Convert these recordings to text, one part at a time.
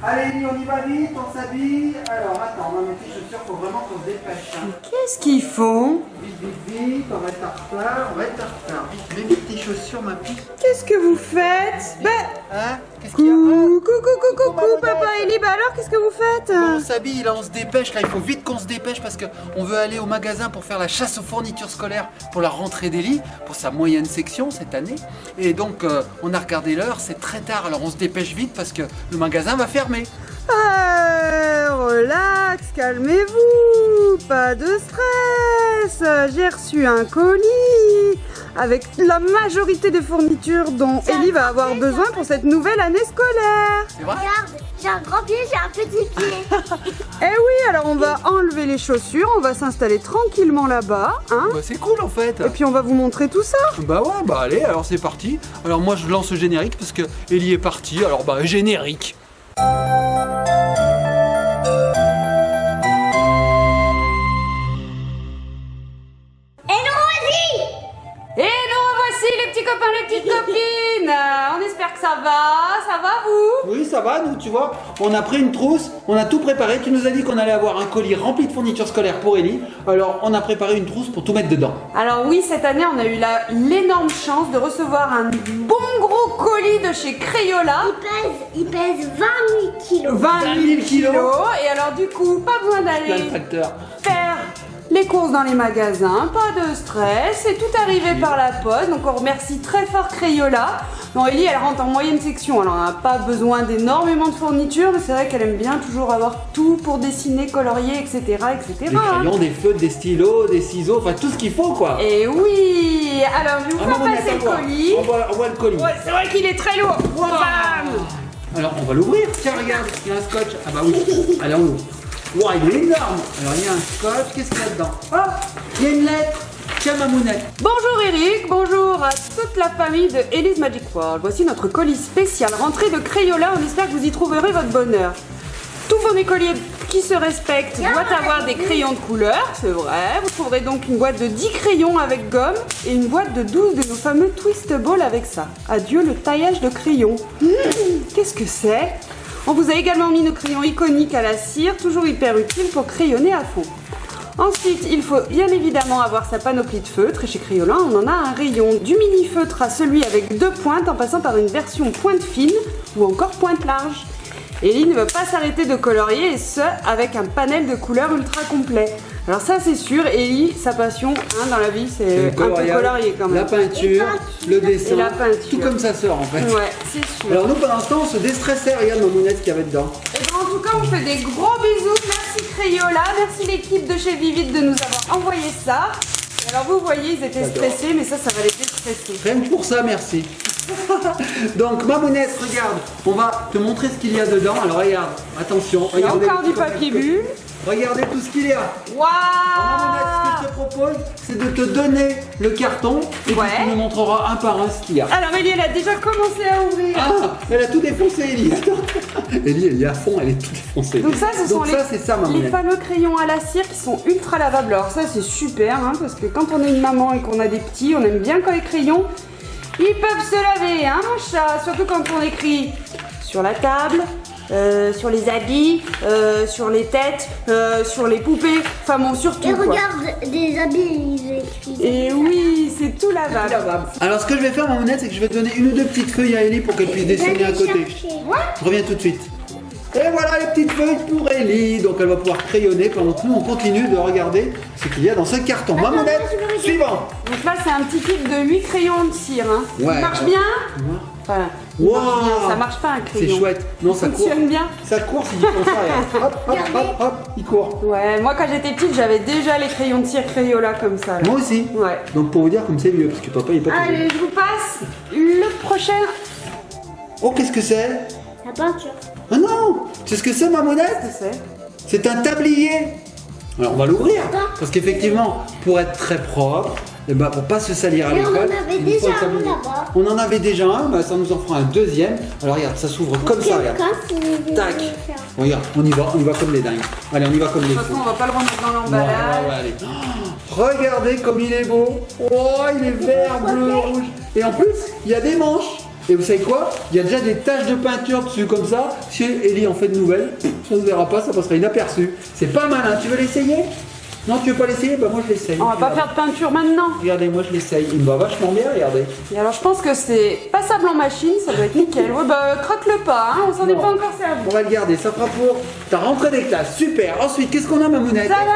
Allez, Ellie, on y va vite, on s'habille. Alors, attends, on va mettre les chaussures, faut vraiment qu'on se dépêche. Hein. Qu'est-ce qu'ils font? Vite, vite, vite, on va être en retard, on va être en retard. Vite, mets vite tes chaussures, ma pie. Qu'est-ce que vous faites? Hein? Qu'est-ce qu'il y a? Coucou, papa Ellie, bah alors qu'est-ce que vous faites? On s'habille, là, on se dépêche, là, il faut vite qu'on se dépêche parce qu'on veut aller au magasin pour faire la chasse aux fournitures scolaires pour la rentrée d'Ellie, pour sa moyenne section cette année. Et donc, on a regardé l'heure, c'est très tard, alors on se dépêche vite parce que le magasin va fermer. Relax, calmez-vous, pas de stress. J'ai reçu un colis avec la majorité des fournitures dont Ellie va avoir besoin pour cette nouvelle année scolaire. C'est vrai? Regarde, j'ai un grand pied, j'ai un petit pied. Eh oui, alors on va enlever les chaussures, on va s'installer tranquillement là-bas, hein. Bah, c'est cool en fait. Et puis on va vous montrer tout ça. Bah ouais, bah allez, alors c'est parti. Alors moi je lance le générique parce que Ellie est partie, alors bah générique. Et nous revoici les petits copains, les petites copines. On espère que ça va vous? Oui, ça va, nous, tu vois, on a pris une trousse, on a tout préparé. Tu nous as dit qu'on allait avoir un colis rempli de fournitures scolaires pour Ellie. Alors, on a préparé une trousse pour tout mettre dedans. Alors oui, cette année, on a eu l'énorme chance de recevoir un bon gros colis de chez Crayola. Il pèse 20 000 kilos. 20 000 kilos. Et alors du coup, pas besoin Plein d'aller de tracteurs. faire les courses dans les magasins, pas de stress, c'est tout arrivé par la poste, donc on remercie très fort Crayola. Bon, Ellie, elle rentre en moyenne section, alors on n'a pas besoin d'énormément de fournitures, mais c'est vrai qu'elle aime bien toujours avoir tout pour dessiner, colorier, etc. Des crayons, des feutres, des stylos, des ciseaux, enfin tout ce qu'il faut quoi. Et oui, alors je vais vous faire passer le colis. On voit le colis. Ouais, c'est vrai qu'il est très lourd. Wow. Bam. Alors on va l'ouvrir, tiens regarde, il y a un scotch. Ah bah oui, allez on l'ouvre. Wow, il est énorme. Alors il y a un scotch, qu'est-ce qu'il y a dedans? Oh, il y a une lettre. Tiens Mamounette. Bonjour Eric, bonjour à toute la famille de Ellie's Magic World. Voici notre colis spécial rentrée de Crayola, on espère que vous y trouverez votre bonheur. Tous vos écoliers qui se respectent doivent avoir des crayons de couleur, c'est vrai. Vous trouverez donc une boîte de 10 crayons avec gomme et une boîte de 12 de nos fameux Twist Ball avec ça. Adieu le taillage de crayons. Qu'est-ce que c'est? On vous a également mis nos crayons iconiques à la cire, toujours hyper utiles pour crayonner à fond. Ensuite, il faut bien évidemment avoir sa panoplie de feutres et chez Crayola, on en a un rayon du mini feutre à celui avec 2 pointes en passant par une version pointe fine ou encore pointe large. Ellie ne veut pas s'arrêter de colorier et ce, avec un panel de couleurs ultra complet. Alors ça c'est sûr, Ellie, sa passion dans la vie c'est un peu colorier quand même. La peinture, le dessin, et la peinture. Tout comme sa sœur en fait. Ouais, c'est sûr. Alors nous pendant ce temps on se déstressait, regarde Mamounette ce qu'il y avait dedans. Et ben, en tout cas on fait des gros bisous, merci Crayola, merci l'équipe de chez Vivid de nous avoir envoyé ça. Et alors vous voyez ils étaient stressés mais ça va les déstresser. Rien que pour ça, merci. Donc Mamounette, regarde, on va te montrer ce qu'il y a dedans. Alors regarde, attention, Il y a regardez encore du papier bulle. Regardez tout ce qu'il y a. Waouh! Alors Mamounette, ce que je te propose, c'est de te donner le carton et puis tu nous montreras un par un ce qu'il y a. Alors Ellie, elle a déjà commencé à ouvrir. Ah, elle a tout défoncé, Ellie. Attends. Ellie, elle est à fond, elle est toute défoncée. Donc ça, ce sont c'est ça, les Mamounette. fameux crayons à la cire qui sont ultra lavables. Alors ça, c'est super, hein, parce que quand on est une maman et qu'on a des petits, on aime bien quand les crayons, ils peuvent se laver, hein, mon chat. Surtout quand on écrit sur la table, sur les habits, sur les têtes, sur les poupées, enfin bon, surtout. Et quoi. regarde, des habits, ils écrivent. Et oui, c'est tout lavable. Alors ce que je vais faire, Mamounette, c'est que je vais te donner une ou deux petites feuilles à Ellie pour qu'elle puisse dessiner à côté. Ouais. Je reviens tout de suite. Et voilà les petites feuilles pour Ellie. Donc elle va pouvoir crayonner pendant que nous on continue de regarder ce qu'il y a dans ce carton. Mamounette, suivant. Donc là, c'est un petit kit de 8 crayons de cire. Hein. Ouais. Ça marche bien? Enfin, Wow. ça marche pas un crayon. C'est chouette. Non, ça court. fonctionne bien. Ça court si tu font ça. Regarde. Hop, hop, hop, hop, il court. Ouais, moi quand j'étais petite, j'avais déjà les crayons de cire Crayola comme ça. Là. Moi aussi. Ouais. Donc pour vous dire comme c'est mieux, parce que papa il est pas tout Allez, je vous passe le prochain. Oh, qu'est-ce que c'est? La peinture. Ah non. C'est ce que c'est, Mamounette? C'est C'est un tablier. Alors on va l'ouvrir. Parce qu'effectivement, pour être très propre, et ben pour pas se salir à Mais on l'école. en avait il nous faut déjà un un tablier. là-bas. On en avait déjà un, bah, ça nous en fera un deuxième. Alors regarde, ça s'ouvre comme ça, regarde. Tac. Regarde, on y va comme les dingues. Allez, on y va comme les De toute fous. façon, on va pas le remettre dans l'emballage. Ouais, allez. Oh, regardez comme il est beau. Oh, il est vert, bleu, rouge. Et en plus, il y a des manches. Et vous savez quoi? Il y a déjà des taches de peinture dessus comme ça. Si Ellie en fait de nouvelles, ça ne se verra pas, ça passera inaperçu. C'est pas mal, hein. Tu veux l'essayer? Non, tu veux pas l'essayer? Bah moi je l'essaye. On va pas faire de peinture maintenant. Regardez, moi je l'essaye. Il me va vachement bien, regardez. Et alors je pense que c'est passable en machine, ça doit être nickel. Ouais bah craque-le pas, hein, on s'en est Non. pas encore servi. On va le garder, ça fera pour ta rentrée des classes. Super. Ensuite, qu'est-ce qu'on a, Mamounette? Tadam!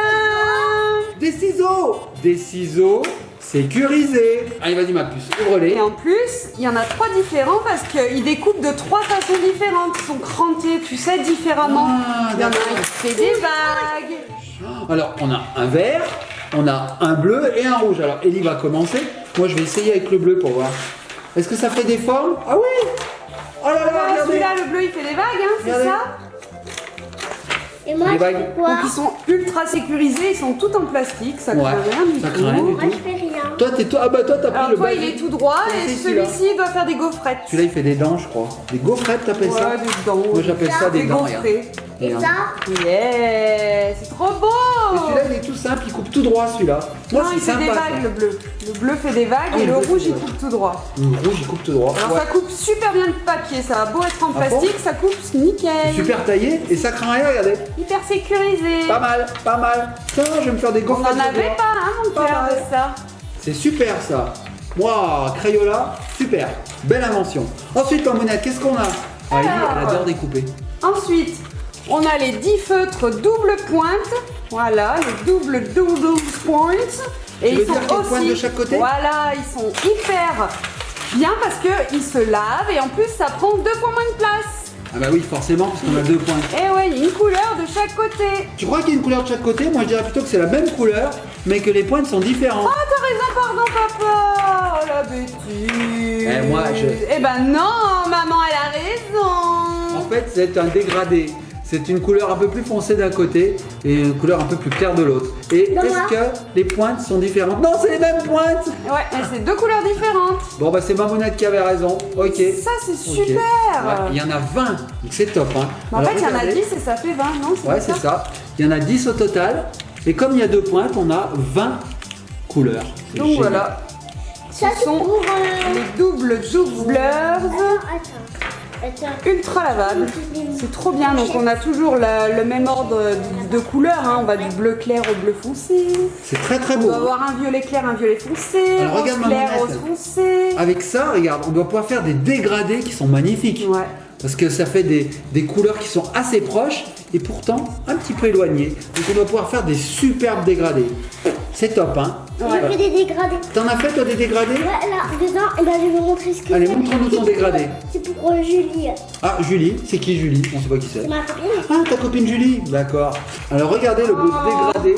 Des ciseaux. Des ciseaux sécurisés. Allez, vas-y ma puce, ouvre-les. Et en plus, il y en a 3 différents parce qu'ils découpent de 3 façons différentes. Ils sont crantés, tu sais, différemment. Ah, Il y en a d'accord. un qui fait des vagues. Alors, on a un vert, on a un bleu et un rouge. Alors, Ellie va commencer. Moi, je vais essayer avec le bleu pour voir. Est-ce que ça fait des formes? Ah oui! Oh là là, Ah, regardez! celui-là, le bleu, il fait des vagues, hein, c'est Regardez. ça? Et moi, Les je vagues. fais quoi? Donc ils sont ultra sécurisés, ils sont tout en plastique, ça craint Ouais, rien du ça tout. craint rien du Moi, je fais rien. Toi, ah bah toi, t'as pris Alors le toi, basique. il est tout droit Ouais, et c'est celui-là. celui-ci doit faire des gaufrettes. Celui-là, il fait des dents, je crois. Des gaufrettes, t'appelles ça? Ouais, des dents. Moi, j'appelle ça des Des dents, regarde. gaufrés. Et Regarde. ça, Yeah, c'est trop beau. Et celui-là, il est tout simple, il coupe tout droit, celui-là. Moi, Non, il c'est fait des sympa, vagues, ça. le bleu. Le bleu fait des vagues Ah, et le le bleu fait rouge, des il vagues. coupe tout droit. Le rouge, il coupe tout droit. Alors Ouais. ça coupe super bien le papier, ça a beau être en Ah bon plastique, ça coupe nickel. Super taillé et ça craint rien, regardez. Hyper sécurisé. Pas mal, pas mal. Tiens, je vais me faire des On gaufrettes. n'en ce avait soir. pas, hein, mon Pas père, mal. de ça. C'est super ça. Waouh, Crayola, super. Belle invention. Ensuite, Mamounette, qu'est-ce qu'on a? Ah, Ellie, elle adore découper. Ensuite, on a les 10 feutres double pointe. Voilà, les double points. Et Tu veux ils sont dire qu'il y a une pointe aussi. de chaque côté? Voilà, ils sont hyper bien parce qu'ils se lavent et en plus ça prend 2 fois moins de place. Ah bah oui, forcément, parce qu'on a 2 points. Et ouais, il y a une couleur de chaque côté. Tu crois qu'il y a une couleur de chaque côté? Moi, je dirais plutôt que c'est la même couleur, mais que les pointes sont différentes. Oh, t'as raison, pardon, papa. Oh la bêtise. Eh, moi, je- Eh ben non, maman, elle a raison. En fait, c'est un dégradé. C'est une couleur un peu plus foncée d'un côté et une couleur un peu plus claire de l'autre. Et Non, est-ce moi. que les pointes sont différentes? Non, c'est les mêmes pointes. Ouais, mais c'est 2 couleurs différentes. Bon, bah c'est Mamounette qui avait raison. Ok. Ça, c'est Ok. super. Ouais, il y en a 20, donc c'est top. Hein. Mais en Alors, fait, il y en a regardez. 10 et ça fait 20, non? Ouais, c'est ça. Il y en a 10 au total. Et comme il y a 2 pointes, on a 20 couleurs. C'est Donc génial. voilà, ça ce c'est sont pour. les doubles doubleurs Attends. ultra lavables. C'est trop bien, donc on a toujours le même ordre de couleurs. Hein. On va du bleu clair au bleu foncé. C'est très très On beau. doit avoir un violet clair, un violet foncé, Alors, rose regarde ma clair, manette. rose foncé. Avec ça, regarde, on doit pouvoir faire des dégradés qui sont magnifiques. Ouais. Parce que ça fait des couleurs qui sont assez proches et pourtant un petit peu éloignées. Donc on doit pouvoir faire des superbes dégradés. C'est top, hein? J'ai fait des dégradés. T'en as fait toi des dégradés? Là, dedans, et ben, je vais vous montrer ce que Allez, c'est. montre-nous ton dégradé. C'est pour Julie. Ah, Julie, c'est qui Julie? On sait pas qui c'est. C'est ma copine. Ah, ta copine Julie? D'accord. Alors regardez le beau dégradé.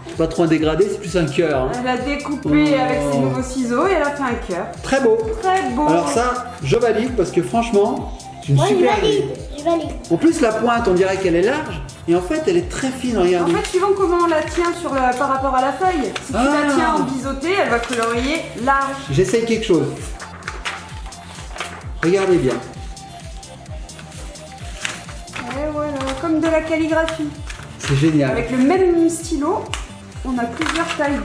C'est pas trop un dégradé, c'est plus un cœur. hein. Elle a découpé Oh. avec ses nouveaux ciseaux et elle a fait un cœur. Très beau. Très beau. Alors ça, je valide parce que franchement, c'est une Moi, je super valide. idée. Je valide. En plus, la pointe, on dirait qu'elle est large. Et en fait, elle est très fine, En regardez. fait, suivant comment on la tient par rapport à la feuille, si tu Ah. la tiens en biseauté, elle va colorier large. J'essaye quelque chose. Regardez bien. Et voilà, comme de la calligraphie. C'est génial. Avec le même stylo, on a plusieurs tailles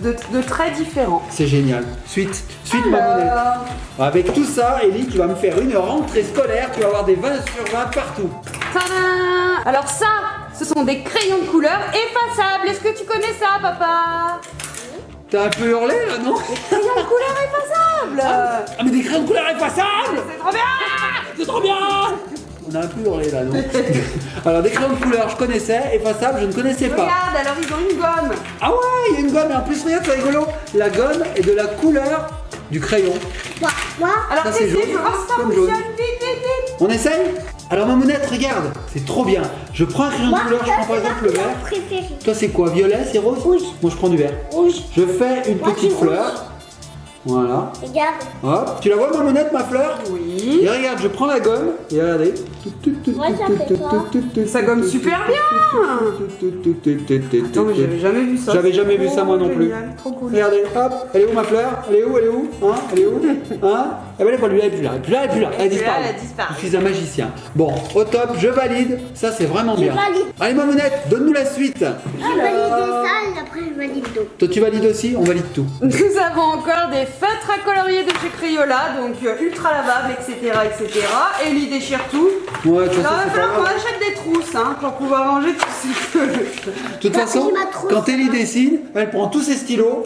de traits différents. C'est génial. Suite Mamounette. Alors, Avec tout ça, Ellie, tu vas me faire une rentrée scolaire. Tu vas avoir des 20 sur 20 partout. tadam! Alors ça, ce sont des crayons de couleur effaçables. Est-ce que tu connais ça, papa? T'as un peu hurlé là, non? Crayons de couleur effaçables. Ah, mais des crayons de couleur effaçables! C'est trop bien. C'est trop bien! On a un peu hurlé là, non? Alors, des crayons de couleur, je connaissais. Effaçables, je ne connaissais pas. Regarde, alors ils ont une gomme. Ah ouais, il y a une gomme. Et en plus, regarde, c'est rigolo. La gomme est de la couleur du crayon. Moi, Alors Ça, c'est testez, jaune, je veux voir si ça comme fonctionne. jaune. Vite, vite, vite. On essaye? Alors, Mamounette, regarde. C'est trop bien. Je prends un crayon de couleur, je prends par exemple le vert. préféré. Toi, c'est quoi? Violet, c'est rose? Rouge. Moi, je prends du vert. Rouge. Je fais une Moi, petite c'est rouge. fleur. Voilà. Regarde. Hop. Tu la vois, Mamounette, ma fleur? Oui. Et regarde, je prends la gomme. Et regardez. Moi, ça fait quoi? Ça gomme super bien. Attends, mais j'avais jamais vu ça. J'avais jamais vu ça, moi non plus. Génial, trop cool. Regardez, hop. Elle est où ma fleur? Elle est où? Elle est où? Hein? Elle est où? Hein? Ah ben elle est plus là, elle disparaît. Elle disparaît. Je suis un magicien. Bon, au top, je valide. Ça, c'est vraiment bien. valide. Allez, Mamounette, donne-nous la suite. Je valide ça et après je valide d'autres. Toi, tu valides aussi? On valide tout. Nous avons encore des feutres à colorier de chez Crayola, donc ultra lavables, etc., etc. Ellie déchire tout. Ouais, de toute Alors, façon, il va c'est pas falloir qu'on grave. achète des trousses hein, pour pouvoir ranger tous ces feutres. De toute façon, j'ai ma trousse. quand Ellie dessine, elle prend tous ses stylos,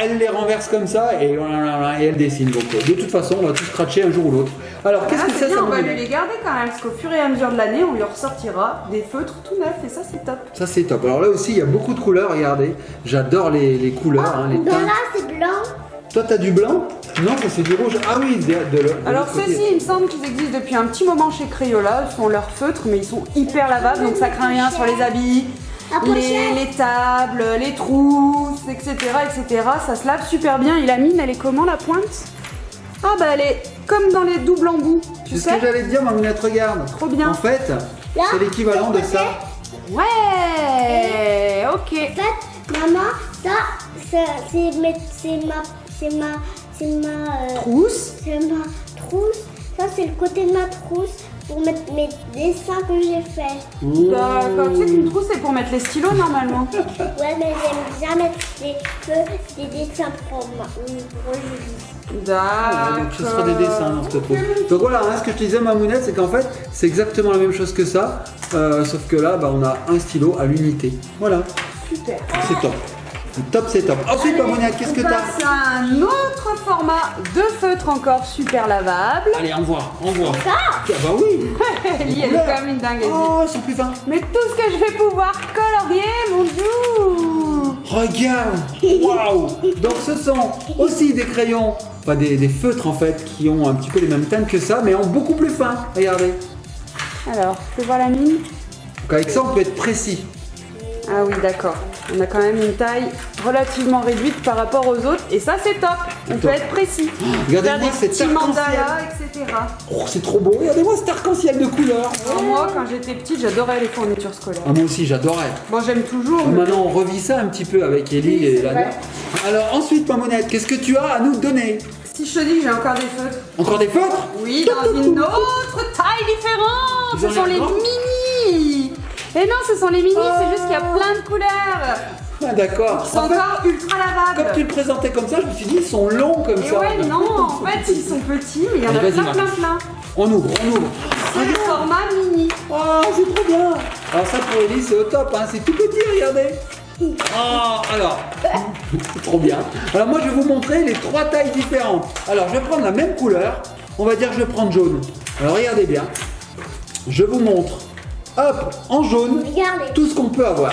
elle les renverse comme ça et elle dessine. Donc, de toute façon, on va tout scratcher un jour ou l'autre. Alors, qu'est-ce Ah, que c'est c'est bien, ça, on va lui Mamounette? les garder quand même, parce qu'au fur et à mesure de l'année, on lui ressortira des feutres tout neufs, et ça c'est top. Ça, c'est top. Alors là aussi, il y a beaucoup de couleurs, regardez. J'adore les couleurs, hein, les Dans teintes. là c'est blanc. Toi, t'as du blanc? Non, ça, c'est du rouge. Ah oui, de l'autre Alors côté. ceux-ci, il me semble qu'ils existent depuis un petit moment chez Crayola, ce sont leurs feutres, mais ils sont hyper lavables, donc ça craint rien sur les habits, La pochette. les tables, les trousses, etc., etc. Ça se lave super bien, et la mine, elle est comment la pointe? Ah bah elle est comme dans les doubles embouts, tu C'est ce que sais? j'allais te dire, Mamounette, regarde. Trop bien. En fait, Là, c'est l'équivalent de c'est ça. Ouais, ok. En fait, maman, ça, Trousse. c'est ma trousse. Ça, c'est le côté de ma trousse pour mettre mes dessins que j'ai faits. D'accord, tu sais qu'une trousse c'est pour mettre les stylos normalement. Ouais, mais j'aime bien mettre des dessins pour Julie. D'accord. Donc ce sera des dessins dans cette trousse. Donc voilà, hein, ce que je te disais, Mamounette, c'est qu'en fait, c'est exactement la même chose que ça. Sauf que là, bah, on a un stylo à l'unité. Voilà, Super. c'est top. Top, c'est top. Ensuite, Mamounette, qu'est-ce que On t'as? passe à un autre format de feutre encore super lavable. Allez, envoie. Ah bah oui. Ellie, elle est comme une dingue. Elle dit, Oh, ils sont plus fins. mais tout ce que je vais pouvoir colorier, mon Dieu. Regarde. Waouh. Donc ce sont aussi des crayons, enfin des feutres en fait, qui ont un petit peu les mêmes teintes que ça, mais en beaucoup plus fin. Regardez. Alors, tu peux voir la mine? Donc avec ça, on peut être précis. Ah oui, d'accord. On a quand même une taille relativement réduite par rapport aux autres. Et ça, c'est top. On peut top. être précis. Regardez-moi Faire des cet petits arc-en-ciel. mandalas, etc. Oh, c'est trop beau. Regardez-moi cet arc-en-ciel de couleurs. Alors moi, quand j'étais petite, j'adorais les fournitures scolaires. Ah, moi aussi, j'adorais. Bon, j'aime toujours. mais- Maintenant, on revit ça un petit peu avec Ellie Oui, et c'est la vrai. mère. Alors ensuite, Mamounette, qu'est-ce que tu as à nous donner? Si je te dis que j'ai encore des feutres. Encore des feutres? Oui, dans une autre taille différente. Ils ont Ce sont l'air les grands. mini. Et non, ce sont les mini, c'est juste qu'il y a plein de couleurs. Ah, d'accord. Ils sont En fait, encore ultra lavables. comme tu le présentais comme ça, je me suis dit, ils sont longs comme Et ça. ouais, non, en fait, ils sont petits, mais il y en a Allez, vas-y, plein, plein, Marie. plein. On ouvre. C'est le format mini. Oh, c'est trop bien. Alors ça pour Ellie, c'est au top, hein. C'est tout petit, regardez. Oh, alors, c'est trop bien. Alors moi, je vais vous montrer les trois tailles différentes. Alors, je vais prendre la même couleur. On va dire que je vais prendre jaune. Alors, regardez bien. Je vous montre, hop, en jaune, Regardez. tout ce qu'on peut avoir.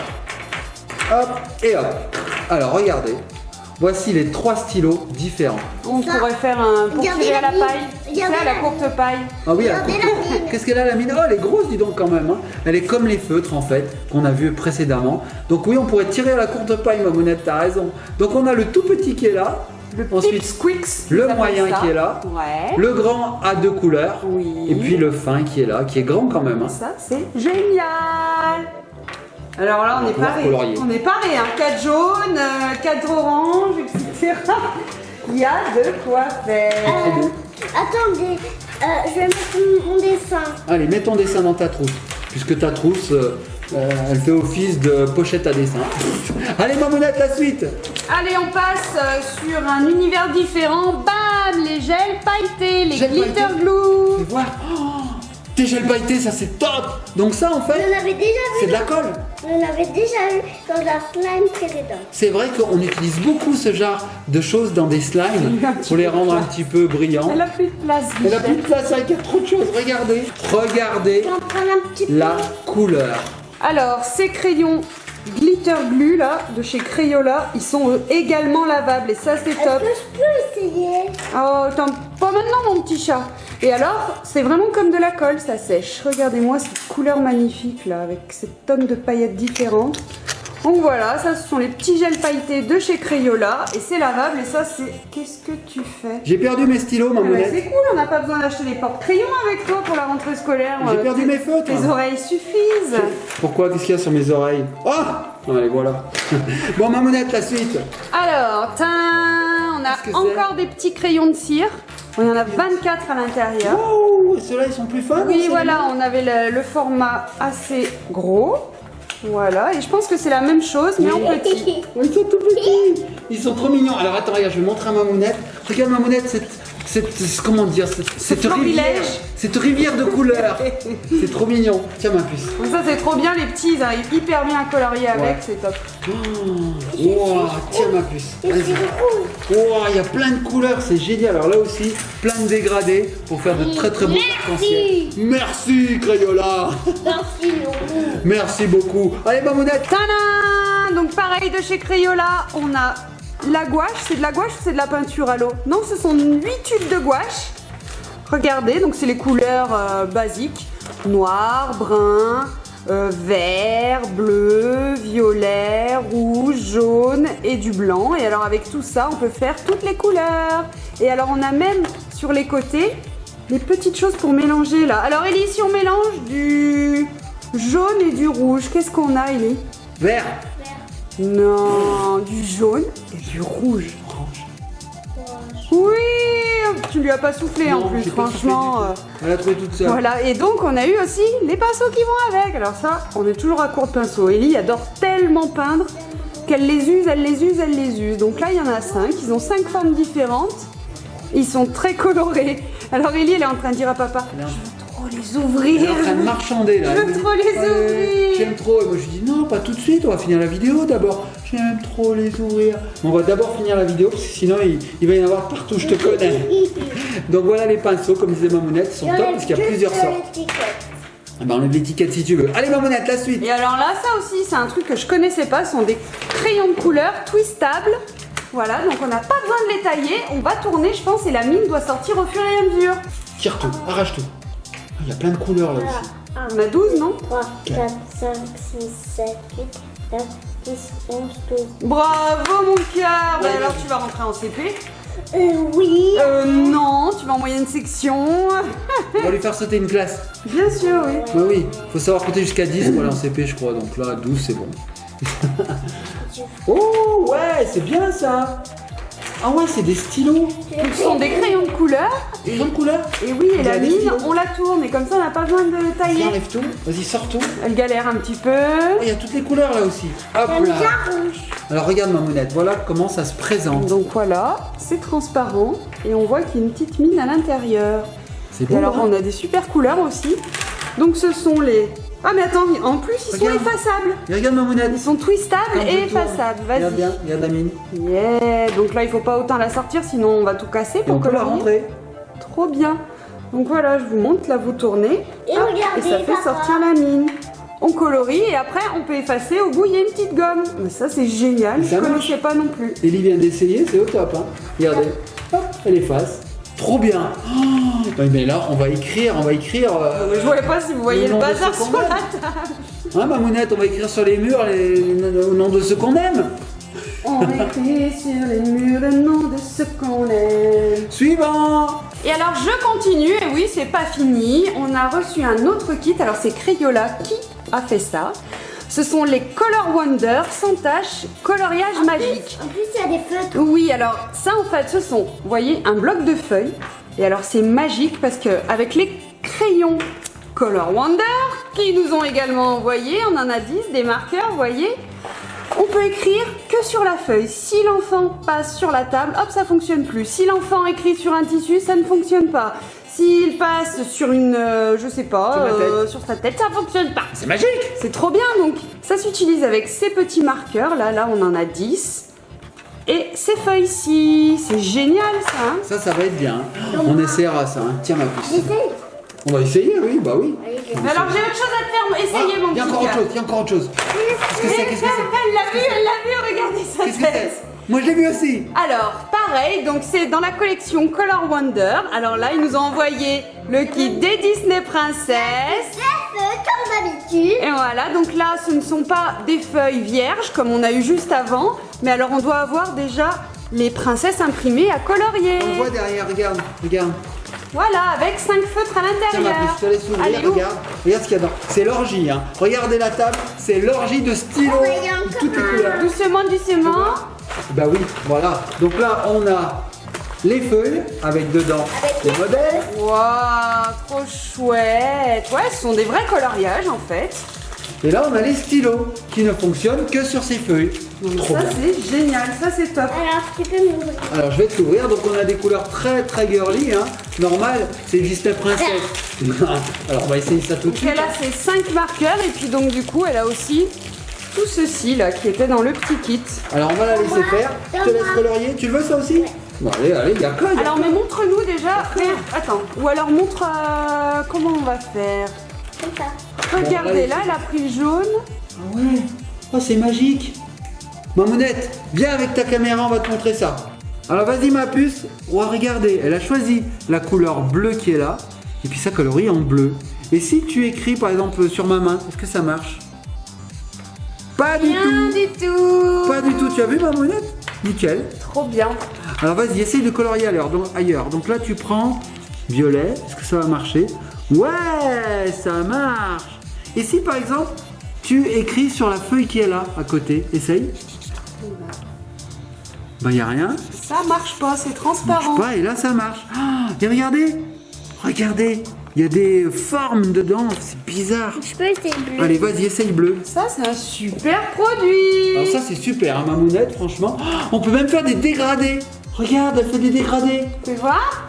Hop et hop. Alors, regardez. Voici les trois stylos différents. On pourrait faire un pour Regardez tirer à la la mine. paille. Tu sais, Regardez à la la courte paille. Ah oui, Regardez elle- la mine. Qu'est-ce qu'elle a la mine? Oh, elle est grosse, dis donc quand même. Hein. Elle est comme les feutres en fait, qu'on a vu précédemment. Donc oui, on pourrait tirer à la courte paille, Mamounette, t'as raison. Donc on a le tout petit qui est là, Le Ensuite, Pips Squix. le ça s'appelle moyen ça. qui est là. Ouais. le grand à deux couleurs, Oui. et puis le fin qui est là, qui est grand quand même. Hein. Ça, c'est génial. Alors là, on est pouvoir paré. colorier. On est paré, hein. 4 jaunes, 4 oranges, etc. Il y a de quoi faire. Attendez, je vais mettre mon dessin. Allez, mets ton dessin dans ta trousse, puisque ta trousse, elle fait office de pochette à dessin. Allez, Mamounette, la suite. Allez, on passe sur un univers différent. Bam, les gels pailletés, les Gel glitter pailleté. glue. Fais voir. Oh, tes gels pailletés, ça c'est top. Donc ça, en Je fait, l'avais déjà c'est vu. de la colle. Je l'avais déjà eu dans un slime précédent. C'est vrai qu'on utilise beaucoup ce genre de choses dans des slimes Un petit pour les peu rendre de un place. petit peu brillants. Elle a plus de place. Elle a Michel. plus de place avec il y a trop de choses. Regardez, regardez Je vais en prendre un petit peu. la couleur. Alors, ces crayons glitter glue là, de chez Crayola, ils sont également lavables et ça c'est Est-ce top. que je peux essayer? Oh, attends, pas maintenant mon petit chat. Et alors, c'est vraiment comme de la colle, ça sèche. Regardez-moi cette couleur magnifique là, avec cette tonne de paillettes différentes. Donc voilà, ça ce sont les petits gels pailletés de chez Crayola et c'est lavable et ça c'est... Qu'est-ce que tu fais? J'ai perdu mes stylos, Ah bah, Mamounette. c'est cool, on n'a pas besoin d'acheter des porte-crayons avec toi pour la rentrée scolaire. J'ai perdu mes feutres. Tes oreilles suffisent. Pourquoi? Qu'est-ce qu'il y a sur mes oreilles? Oh, allez, voilà. Bon, Mamounette, la suite. Alors, on a qu'est-ce que encore des petits crayons de cire. Il y en a 24 à l'intérieur. Oh, ceux-là, ils sont plus fins. Oui, non, voilà, on avait le format assez gros. Voilà, et je pense que c'est la même chose, mais en petit. Oh, ils sont tout petits. Ils sont trop mignons. Alors attends, regarde, je vais montrer à Mamounette. Regarde Mamounette, comment dire, cette rivière de couleurs. C'est trop mignon. Tiens ma puce. Donc ça c'est trop bien, les petits ils arrivent hyper bien à colorier avec, Ouais. c'est top. Wow, tiens ma puce. Vas-y. Wow, il y a plein de couleurs, c'est génial. Alors là aussi, plein de dégradés pour faire de très très beaux arcs-en-ciel. Merci Crayola. Merci, Loulou. Merci beaucoup. Allez Mamounette. Tadam! Donc pareil de chez Crayola, on a la gouache. C'est de la gouache ou c'est de la peinture à l'eau? Non, ce sont 8 tubes de gouache. Regardez, donc c'est les couleurs basiques. Noir, brun, vert, bleu, violet, rouge, jaune et du blanc. Et alors avec tout ça, on peut faire toutes les couleurs. Et alors on a même sur les côtés des petites choses pour mélanger là. Alors Ellie, si on mélange du jaune et du rouge, qu'est-ce qu'on a Ellie? Vert. Non, du jaune et du rouge. Oui, tu lui as pas soufflé en Non, plus, j'ai pas franchement. soufflé du tout. Elle a trouvé toute seule. Voilà, et donc on a eu aussi les pinceaux qui vont avec. Alors ça, on est toujours à court de pinceaux. Ellie adore tellement peindre qu'elle les use, elle les use, elle les use. Donc là, il y en a 5. Ils ont 5 formes différentes. Ils sont très colorés. Alors Ellie, elle est en train de dire à papa, je veux trop les ouvrir. Elle est en train de marchander là. Je veux Elle me dit, trop les ouvrir. J'aime trop. Et moi je lui dis non, pas tout de suite, on va finir la vidéo d'abord. J'aime trop les ouvrir. On va d'abord finir la vidéo parce que sinon il va y en avoir partout, je te connais. Donc voilà les pinceaux, comme disait Mamounette, ils sont top parce qu'il y a plusieurs sortes. Ah ben, enlève l'étiquette si tu veux. Allez Mamounette, la suite. Et alors là, ça aussi, c'est un truc que je connaissais pas. Ce sont des crayons de couleur twistables. Voilà, donc on n'a pas besoin de les tailler. On va tourner, je pense, et la mine doit sortir au fur et à mesure. Tire tout, arrache tout. Ah, il y a plein de couleurs là aussi. On a 12, non? 3, 4, 5, 6, 7, 8, 9, 10, 11, 12. Bravo mon cœur. Bah, Ouais, alors vas-y. tu vas rentrer en CP? Oui. Non, tu vas en moyenne section. On va lui faire sauter une classe. Bien sûr, oui. Bah oui, faut savoir compter jusqu'à 10 pour aller en CP je crois. Donc là, 12 c'est bon. Oh ouais, c'est bien ça. Ah ouais, c'est des stylos. Ce sont des crayons de couleur. Des grande couleur. Et oui, et Il y la a des mine, stylos. on la tourne. Et comme ça, on n'a pas besoin de Vas-y, tailler. enlève tout. Vas-y, sors tout. Elle galère un petit peu. Oh, il y a toutes les couleurs là aussi. Hop J'aime là. bien rouge. Alors regarde Mamounette, voilà comment ça se présente. Donc voilà, c'est transparent. Et on voit qu'il y a une petite mine à l'intérieur. C'est Et beau. alors, hein. on a des super couleurs aussi. Donc ce sont les... Ah mais attends, en plus, ils sont Regarde. effaçables. Et regarde Mamounette. Ils sont twistables Quand je et tourne. effaçables. Regarde bien, Vas-y. regarde la mine. Yeah. Donc là, il faut pas autant la sortir, sinon on va tout casser Et pour on peut la colorier. rentrer. Trop bien. Donc voilà, je vous montre, là vous tournez. Et Hop, regardez, et ça fait papa. sortir la mine. On colorie et après on peut effacer. Au bout, il y a une petite gomme. Mais ça, c'est génial. Ça Je marche. connaissais pas non plus. Ellie vient d'essayer, c'est au top. Hein. Regardez. Hop, elle efface. Trop bien. Oh, oui, mais là, on va écrire. Je voyais pas si vous voyez le le nom de bazar ce qu'on sur la aime. table. Hein, Mamounette, on va écrire sur les murs au nom de ceux qu'on aime. On écrit sur les murs le nom de ce qu'on aime. Suivant. Et alors je continue, et oui c'est pas fini, on a reçu un autre kit, alors c'est Crayola qui a fait ça. Ce sont les Color Wonder sans tache coloriage magique. En plus, il y a des feutres. Oui, alors ça en fait ce sont, vous voyez, un bloc de feuilles. Et alors c'est magique parce que avec les crayons Color Wonder qui nous ont également envoyé, on en a 10, des marqueurs, vous voyez. On peut écrire que sur la feuille. Si l'enfant passe sur la table, hop, ça fonctionne plus. Si l'enfant écrit sur un tissu, ça ne fonctionne pas. S'il passe sur une, je sais pas, Sur la tête. sur sa tête, ça fonctionne pas. C'est magique. C'est trop bien, donc ça s'utilise avec ces petits marqueurs. Là, on en a 10. Et ces feuilles-ci, c'est génial ça. Hein. Ça va être bien. Hein. On essaiera ça. Hein. Tiens ma puce. J'essaye. On va essayer, oui, bah oui. Allez, je vais. Mais alors j'ai autre chose à te faire, essayez mon Il y a petit encore autre cœur. chose, il y a encore autre chose. Qu'est-ce que c'est, qu'est-ce que c'est? Elle l'a vu, regardez sa Qu'est-ce que tête. c'est? Moi je l'ai vu aussi. Alors, pareil, donc c'est dans la collection Color Wonder. Alors là, ils nous ont envoyé le kit des Disney Princesses. Comme d'habitude. Et voilà, donc là, ce ne sont pas des feuilles vierges comme on a eu juste avant. Mais alors, on doit avoir déjà les princesses imprimées à colorier. On voit derrière, regarde, regarde. Voilà, avec 5 feutres à Tiens ma l'intérieur. puce, je te laisse ouvrir, Allez, ouvre. regarde. Regarde ce qu'il y a dedans. C'est l'orgie, hein. Regardez la table, c'est l'orgie de stylos Oh, il y a de encore toutes les un. couleurs. Doucement, doucement. Bah oui, voilà. Donc là, on a les feuilles avec dedans les modèles. Waouh, trop chouette. Ouais, ce sont des vrais coloriages en fait. Et là, on a les stylos qui ne fonctionnent que sur ces feuilles. Donc Trop ça bien. c'est génial, ça c'est top. Alors, tu peux m'ouvrir. Alors, je vais te l'ouvrir. Donc, on a des couleurs très très girly. Hein. Normal, c'est Disney Princess. Alors, on va essayer ça tout de Donc suite. elle a ses 5 marqueurs et puis donc du coup elle a aussi tout ceci là qui était dans le petit kit. Alors, on va la laisser faire. Je te laisse colorier. Tu le veux ça aussi? Bon, allez, il y a quoi? Alors mais montre-nous déjà. Attends, ou alors montre comment on va faire. Comme ça. Regardez là, elle a pris le jaune. Ah ouais. Oh, c'est magique. Mamounette, viens avec ta caméra, on va te montrer ça. Alors vas-y ma puce. Oh, regardez, elle a choisi la couleur bleue qui est là. Et puis ça colorie en bleu. Et si tu écris par exemple sur ma main, est-ce que ça marche? Pas du Rien tout. du tout. Pas du tout. Tu as vu Mamounette? Nickel. Trop bien. Alors vas-y, essaye de colorier ailleurs. Donc là tu prends violet. Est-ce que ça va marcher? Ouais, ça marche. Et si par exemple tu écris sur la feuille qui est là à côté, essaye. Bah y a rien. Ça marche pas, c'est Ça transparent. marche pas et là ça marche. Ah, et regardez, il y a des formes dedans, c'est bizarre. Je peux essayer bleu. Allez, vas-y, essaye bleu. Ça c'est un super produit. Alors ça c'est super, hein, Mamounette, franchement. Oh, on peut même faire des dégradés. Regarde, elle fait des dégradés. Vous pouvez voir?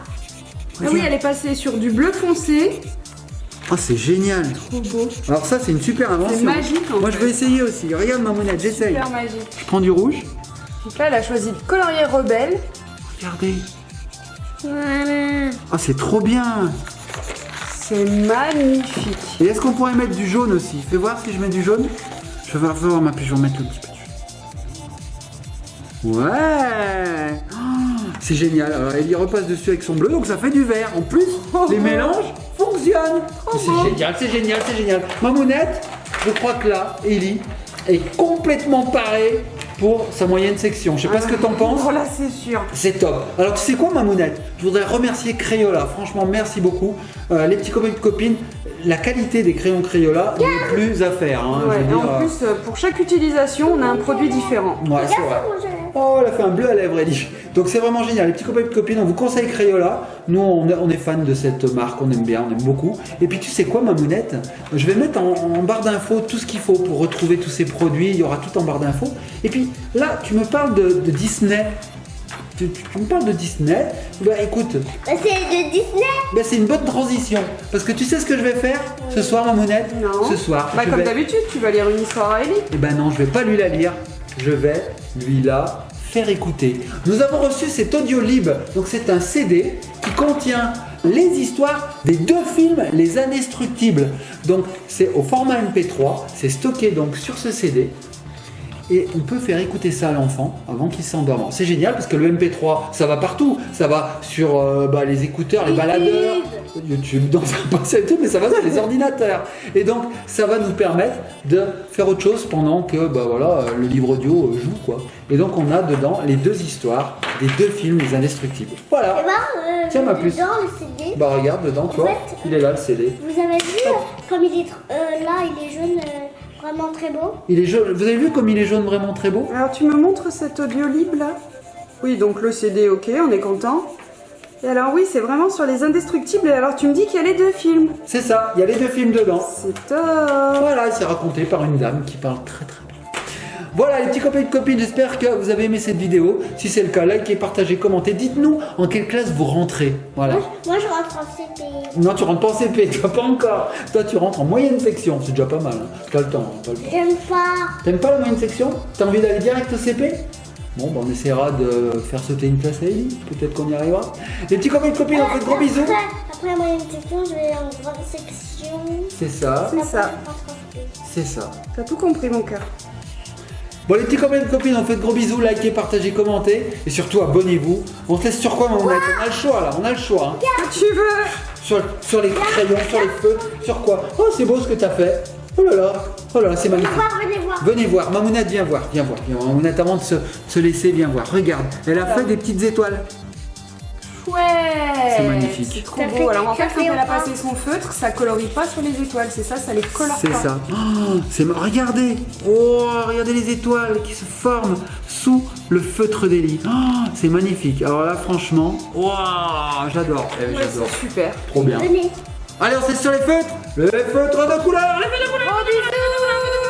Ah oui, Regarde. elle est passée sur du bleu foncé. Oh, c'est génial. Trop beau. Alors ça c'est une super invention. C'est magique, en Moi je fait. veux essayer aussi. Regarde Mamounette, j'essaye. Super magique. Je prends du rouge. Donc là, elle a choisi le colorier rebelle. Regardez. Voilà. Oh, c'est trop bien. C'est magnifique. Et est-ce qu'on pourrait mettre du jaune aussi? Fais voir si je mets du jaune. Je vais voir ma puce, je vais remettre un petit peu de jaune. Ouais. Oh, c'est génial. Alors elle y repasse dessus avec son bleu, donc ça fait du vert. En plus, les mélanges fonctionnent. C'est génial, c'est génial, c'est génial. Mamounette, je crois que là, Ellie est complètement parée pour sa moyenne section. Je sais pas ce que t'en penses. Oh là, c'est sûr. C'est top. Alors tu sais quoi Mamounette? Je voudrais remercier Crayola. Franchement, merci beaucoup. Les petits copains et copines, la qualité des crayons Crayola n'est plus à faire. Hein, Ouais, je veux et dire, en plus, pour chaque utilisation, on a un produit différent. ouais, c'est vrai. Oh, elle a fait un bleu à lèvres, Ellie. Donc c'est vraiment génial. Les petits copains et copines, on vous conseille Crayola. Nous, on est fans de cette marque, on aime bien, on aime beaucoup. Et puis tu sais quoi, Mamounette? Je vais mettre en barre d'infos tout ce qu'il faut pour retrouver tous ces produits. Il y aura tout en barre d'infos. Et puis là, tu me parles de Disney. Tu me parles de Disney. Bah écoute, Bah, c'est de Disney. bah, c'est une bonne transition. Parce que tu sais ce que je vais faire ce soir, Mamounette? Non. Ce soir. Bah, je comme vais- d'habitude, tu vas lire une histoire à Ellie. Eh ben non, je vais pas lui la lire, je vais lui la faire écouter. Nous avons reçu cet Audiolib, donc c'est un CD qui contient les histoires des 2 films Les Indestructibles. Donc c'est au format MP3, c'est stocké donc sur ce CD. Et on peut faire écouter ça à l'enfant avant qu'il s'endorme. C'est génial parce que le MP3, ça va partout. Ça va sur les écouteurs, les baladeurs, YouTube, dans un passé, mais ça va sur les ordinateurs. Et donc, ça va nous permettre de faire autre chose pendant que le livre audio joue, quoi. Et donc, on a dedans les 2 histoires des 2 films Les Indestructibles. Voilà. Et bah, Tiens, ma puce. dedans, le CD. Bah regarde dedans, toi. fait, Il est là, le CD. Vous avez vu comme il est là, il est jaune, vraiment très beau. Il est jaune. Vous avez vu comme il est jaune vraiment très beau? Alors, tu me montres cet audiolib là? Oui, donc le CD, ok, on est content. Et alors, oui, c'est vraiment sur les Indestructibles. Et alors, tu me dis qu'il y a les 2 films. C'est ça, il y a les 2 films dedans. C'est top. Voilà, c'est raconté par une dame qui parle très très bien. Voilà les petits copains et copines, j'espère que vous avez aimé cette vidéo. Si c'est le cas, likez, partagez, commentez. Dites-nous en quelle classe vous rentrez. Voilà. Moi, je rentre en CP. Non, tu rentres pas en CP, toi pas encore. Toi, tu rentres en moyenne section, c'est déjà pas mal. Hein. T'as le temps, t'as le temps. J'aime pas. T'aimes pas la moyenne section? T'as envie d'aller direct au CP? Bon, on essaiera de faire sauter une classe à Ellie. Peut-être qu'on y arrivera. Les petits copains et copines, on fait de gros bisous. Après la moyenne section, je vais en grande section. C'est ça, C'est ça. c'est ça. T'as tout compris, mon cœur. Bon les petits copains et copines, on fait de gros bisous, likez, partagez, commentez et surtout abonnez-vous. On se laisse sur quoi Mamounette? On a le choix là, on a le choix. Hein. Que tu veux. Sur les crayons, sur les feux, sur quoi? Oh c'est beau ce que t'as fait. Oh là là, c'est magnifique. Venez voir. Venez voir, Mamounette viens voir, Mamounette avant de se laisser, viens voir. Regarde, elle a fait des petites étoiles. Ouais. C'est magnifique. C'est trop Ça beau. fait- Alors en ça fait, quand fait elle a pas. passé son feutre, ça colorie pas sur les étoiles. C'est ça, ça les colore C'est pas. ça. Oh, regardez. Oh, regardez les étoiles qui se forment sous le feutre d'Ellie. Oh, c'est magnifique. Alors là, franchement, wow, j'adore. Ouais, J'adore. c'est super. Trop bien. Venez. Allez, on s'est sur les feutres. Les feutres de couleur. Les feutres de couleur. Oh, bisous.